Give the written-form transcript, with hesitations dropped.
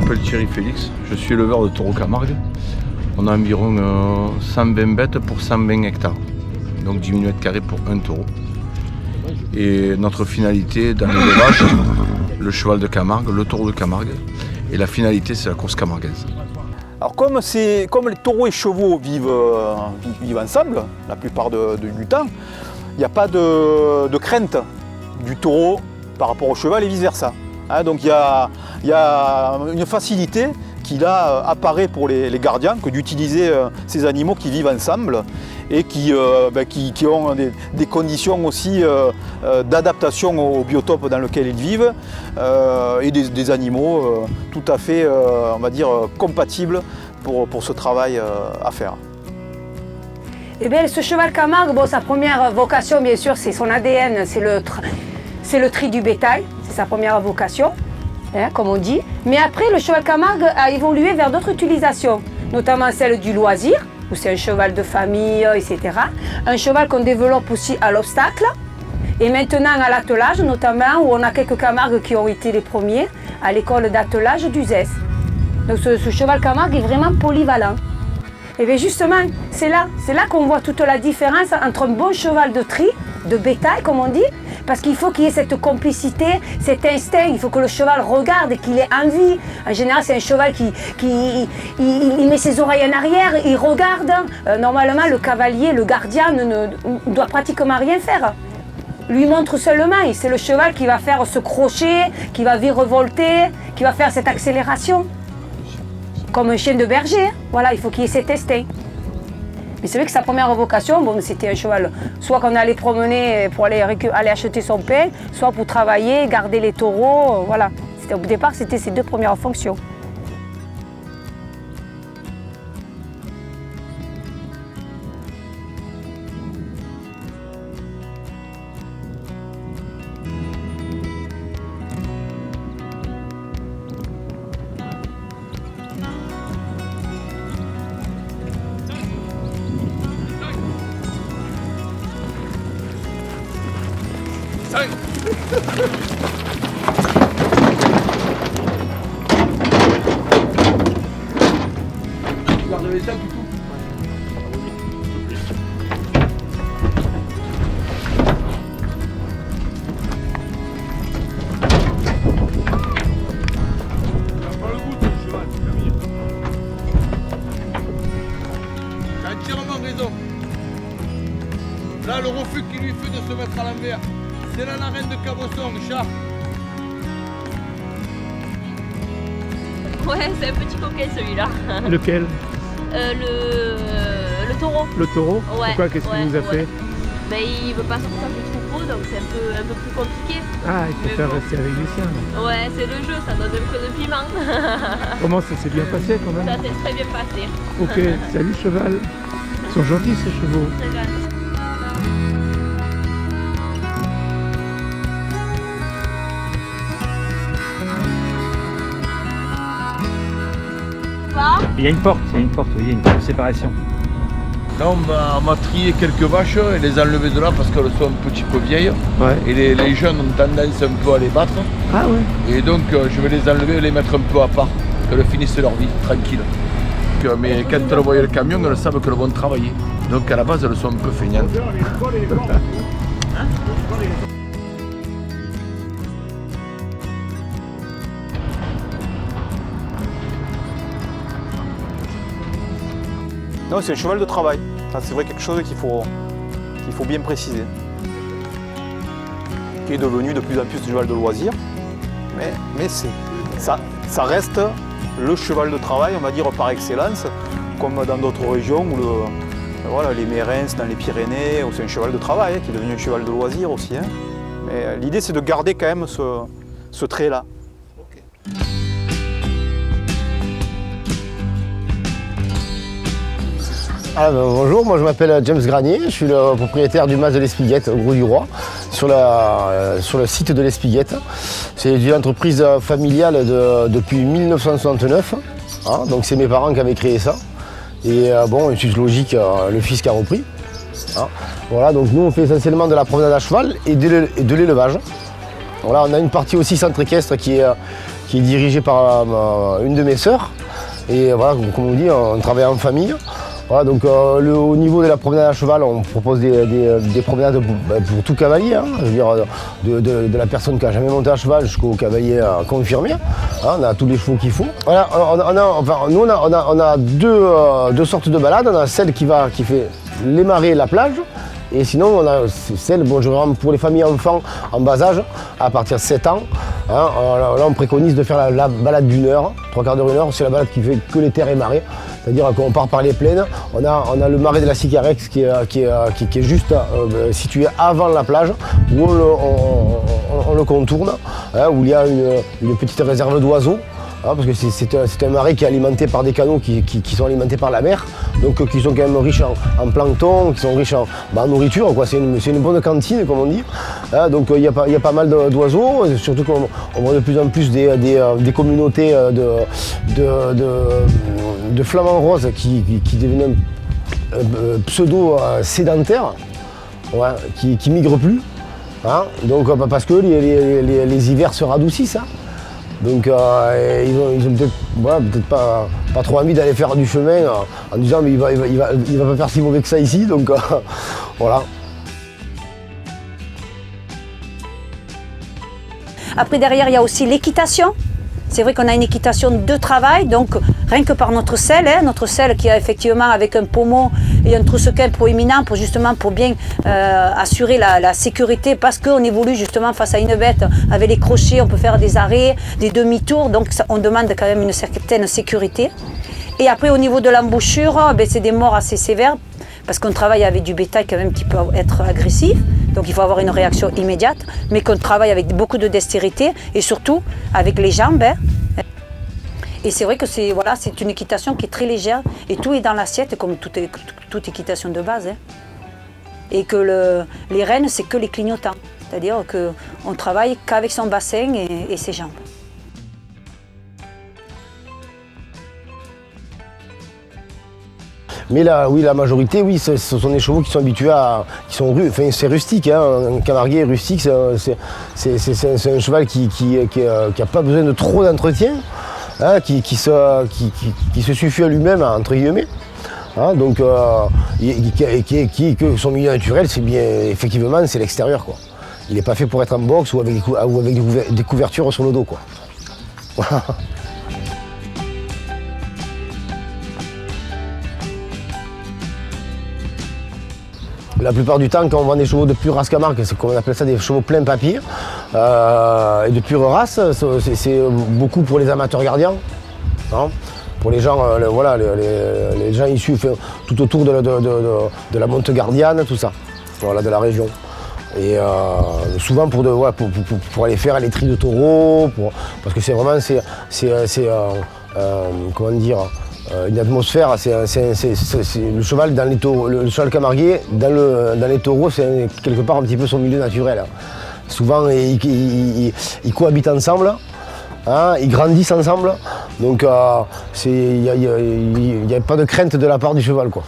m'appelle Thierry Félix, je suis éleveur de taureaux Camargue. On a environ 120 bêtes pour 120 hectares, donc 10 000 m² pour un taureau. Et notre finalité dans l'élevage, le cheval de Camargue, le taureau de Camargue, et la finalité c'est la course camarguaise. Alors comme les taureaux et chevaux vivent ensemble la plupart du temps, il n'y a pas de crainte du taureau par rapport au cheval et vice-versa. Donc il y a une facilité qui là apparaît pour les gardiens que d'utiliser ces animaux qui vivent ensemble et qui ont des conditions aussi d'adaptation au biotope dans lequel ils vivent et des animaux tout à fait, on va dire, compatibles pour ce travail à faire. Eh bien, ce cheval Camargue, bon, sa première vocation, bien sûr, c'est son ADN, c'est le tri du bétail, c'est sa première vocation, hein, comme on dit. Mais après, le cheval Camargue a évolué vers d'autres utilisations, notamment celle du loisir, où c'est un cheval de famille, etc. Un cheval qu'on développe aussi à l'obstacle. Et maintenant à l'attelage, notamment, où on a quelques Camargues qui ont été les premiers à l'école d'attelage du ZES. Donc ce cheval Camargue est vraiment polyvalent. Et bien justement, c'est là qu'on voit toute la différence entre un bon cheval de tri, de bétail comme on dit, parce qu'il faut qu'il y ait cette complicité, cet instinct, il faut que le cheval regarde et qu'il ait envie. En général, c'est un cheval qui met ses oreilles en arrière, il regarde. Normalement, le cavalier, le gardien ne doit pratiquement rien faire. Lui montre seulement, et c'est le cheval qui va faire ce crochet, qui va virevolter, qui va faire cette accélération. Comme un chien de berger, voilà, il faut qu'il y ait cet instinct. Mais c'est vrai que sa première vocation, bon, c'était un cheval, soit qu'on allait promener pour aller acheter son pain, soit pour travailler, garder les taureaux, voilà. Au départ, c'était ses deux premières fonctions. Là, le refus qu'il lui fait de se mettre à l'envers, c'est la reine de Cabosson, Richard. Ouais, c'est un petit coquin celui-là. Lequel? Le taureau. Le taureau? Ouais. Pourquoi? Qu'est-ce qu'il vous a fait? Ben, il veut pas sortir du troupeau, donc c'est un peu plus compliqué. Ah, il préfère rester avec les siens. Là. Ouais, c'est le jeu, ça donne un peu de piment. Comment ça s'est bien passé quand même? Ça s'est très bien passé. Ok, salut cheval. Ils sont gentils ces chevaux. Très gentil. Il y a une porte, oui, il y a une séparation. Là, on m'a trié quelques vaches et les enlever de là parce qu'elles sont un petit peu vieilles. Ouais. Et les jeunes ont tendance un peu à les battre. Ah ouais. Et donc, je vais les enlever et les mettre un peu à part, qu'elles finissent leur vie, tranquille. Mais quand elles voient le camion, elles savent qu'elles vont travailler. Donc, à la base, elles sont un peu feignantes. Non, c'est un cheval de travail. C'est vrai quelque chose qu'il faut bien préciser. Qui est devenu de plus en plus un cheval de loisir. Mais ça reste le cheval de travail, on va dire, par excellence, comme dans d'autres régions où voilà, les Mérins, dans les Pyrénées, où c'est un cheval de travail, qui est devenu un cheval de loisir aussi. Mais l'idée, c'est de garder quand même ce trait-là. Bonjour, moi je m'appelle James Granier, je suis le propriétaire du Mas de l'Espiguette au Grou du Roi, sur le site de l'Espiguette. C'est une entreprise familiale depuis 1969, hein, donc c'est mes parents qui avaient créé ça. Et bon, une suite logique, le fils qui a repris. Hein. Voilà, donc nous on fait essentiellement de la promenade à cheval et de l'élevage. Voilà, on a une partie aussi centre équestre qui est qui est dirigé par une de mes sœurs. Et voilà, comme on dit, on travaille en famille. Voilà, donc au niveau de la promenade à cheval, on propose des promenades pour tout cavalier, hein, je veux dire, de la personne qui n'a jamais monté à cheval jusqu'au cavalier confirmé. Hein, on a tous les chevaux qu'il faut. Voilà, nous on a deux sortes de balades. On a celle qui fait les marais et la plage. Et sinon, on a celle, pour les familles enfants en bas âge, à partir de 7 ans, hein, là on préconise de faire la balade d'1 heure, 3/4 d'heure, 1 heure. C'est la balade qui fait que les terres et marais. C'est-à-dire qu'on part par les plaines, on a le marais de la Sicarex qui est juste situé avant la plage, où on le contourne, hein, où il y a une petite réserve d'oiseaux. Ah, parce que c'est un marais qui est alimenté par des canaux qui sont alimentés par la mer, donc qui sont quand même riches en plancton, qui sont riches en nourriture, quoi. C'est une bonne cantine, comme on dit. Ah, donc il y a pas mal d'oiseaux, surtout qu'on voit de plus en plus des communautés de flamants roses qui deviennent pseudo-sédentaires, ouais, qui migrent plus. Hein, donc parce que les hivers se radoucissent. Hein. Donc ils ont peut-être pas trop envie d'aller faire du chemin en disant mais il va pas faire si mauvais que ça ici, donc voilà. Après derrière il y a aussi l'équitation. C'est vrai qu'on a une équitation de travail, donc rien que par notre selle, hein, notre selle qui a effectivement avec un pommeau et un troussequin proéminent pour bien assurer la sécurité, parce qu'on évolue justement face à une bête avec les crochets, on peut faire des arrêts, des demi-tours, donc on demande quand même une certaine sécurité. Et après au niveau de l'embouchure, c'est des morts assez sévères, parce qu'on travaille avec du bétail quand même qui peut être agressif, donc il faut avoir une réaction immédiate, mais qu'on travaille avec beaucoup de dextérité et surtout avec les jambes. Hein. Et c'est vrai que c'est une équitation qui est très légère et tout est dans l'assiette comme toute équitation de base. Hein. Et que les rênes, c'est que les clignotants, c'est-à-dire qu'on travaille qu'avec son bassin et ses jambes. Mais là, oui, la majorité, oui, ce sont des chevaux qui sont habitués c'est rustique, hein, un camarguais rustique, c'est un cheval qui n'a pas besoin de trop d'entretien, hein, qui se suffit à lui-même, entre guillemets. Hein, donc, son milieu naturel, c'est bien, effectivement, c'est l'extérieur, quoi. Il n'est pas fait pour être en boxe ou avec des couvertures sur le dos, quoi. Voilà. La plupart du temps, quand on vend des chevaux de pure race Camargue, c'est qu'on appelle ça des chevaux plein papier, et de pure race, c'est beaucoup pour les amateurs gardiens, hein, pour les gens, les gens issus tout autour de la monte gardienne, tout ça, voilà, de la région. Et souvent pour aller faire les tris de taureaux, parce que c'est vraiment, comment dire, une atmosphère, le cheval dans les taureaux, le cheval camarguais dans les taureaux, c'est quelque part un petit peu son milieu naturel. Hein. Souvent ils cohabitent ensemble, hein, ils grandissent ensemble, donc il n'y a pas de crainte de la part du cheval, quoi.